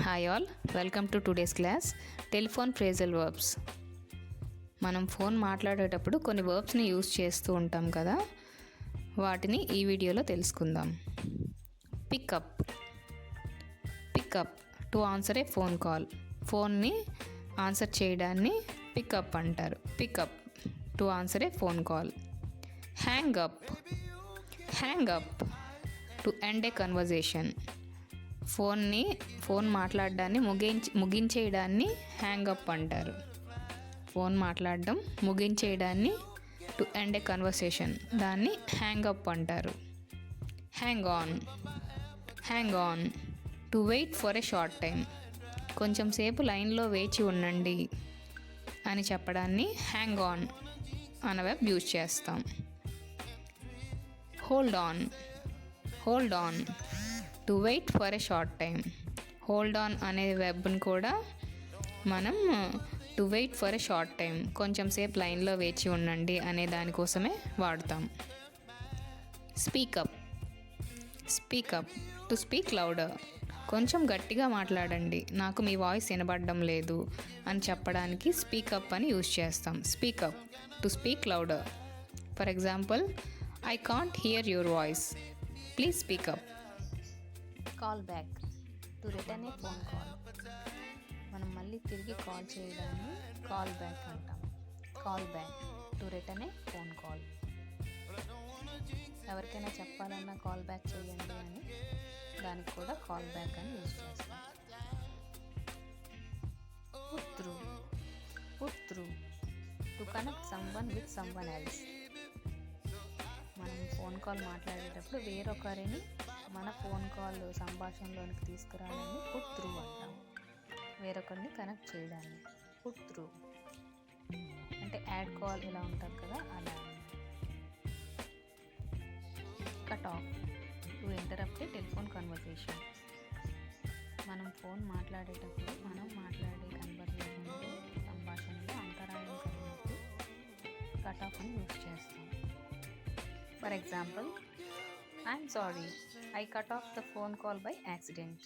Hi all, welcome to today's class telephone phrasal verbs. మనం phone మాట్లాడేటప్పుడు కొన్ని వర్బ్స్ని use చేస్తూ ఉంటాం కదా, వాటిని ఈ వీడియోలో తెలుసుకుందాం. Pickup. Pickup to answer a phone call. ఫోన్ని ఆన్సర్ చేయడాన్ని పికప్ అంటారు. Pickup to answer a phone call. Hang up. Hang up to end a conversation. Phone మాట్లాడడాన్ని ముగించేయడాన్ని హ్యాంగ్ అప్ అంటారు. ఫోన్ మాట్లాడడం ముగించేయడాన్ని టు ఎండ్ ఏ కన్వర్సేషన్, దాన్ని hang up అంటారు. Hang on. Hang on to wait for a short time. కొంచెం సేపు లైన్లో వేచి ఉండండి అని చెప్పడాన్ని హ్యాంగ్ ఆన్ అనే వెబ్ యూజ్ చేస్తాం. Hold on. Hold on to wait for a short time. Hold on అనే వెబ్ని కూడా మనం to wait for a short time, కొంచెం సేపు లైన్లో వేచి ఉండండి అనే దానికోసమే వాడతాం. Speak up. Speak up to speak louder. కొంచెం గట్టిగా మాట్లాడండి, నాకు మీ వాయిస్ వినబడడం లేదు అని చెప్పడానికి స్పీకప్ అని యూజ్ చేస్తాం. Speak up to speak louder. For example, I can't hear your voice, please speak up. Call back to return A phone call. మనం మళ్ళీ తిరిగి కాల్ చేయడాన్ని కాల్ బ్యాక్ అంటాం. Call back to return A phone call. ఎవరికైనా చెప్పాలన్నా call back చేయండి అని, దానికి కూడా కాల్ బ్యాక్ అని యూజ్ చేస్తాం. Put through. Put through to connect someone with someone else. మనం ఫోన్ కాల్ మాట్లాడేటప్పుడు వేరొకరిని మన ఫోన్ కాల్ సంభాషణలోనికి తీసుకురావడాన్ని పుట్ త్రూ అంటాం. వేరొకరిని కనెక్ట్ చేయడాన్ని పుట్ త్రూ అంటే యాడ్ కాల్ ఇలా ఉంటుంది కదా, అలా. Cut off to interrupt A telephone conversation. మనం ఫోన్ మాట్లాడేటప్పుడు మనం మాట్లాడే కన్వర్సేషన్లో సంభాషణలో అంతరాయం కలిగినప్పుడు కట్ ఆఫ్ అని యూజ్ చేస్తాం. For example, I'm sorry, I cut off the phone call by accident.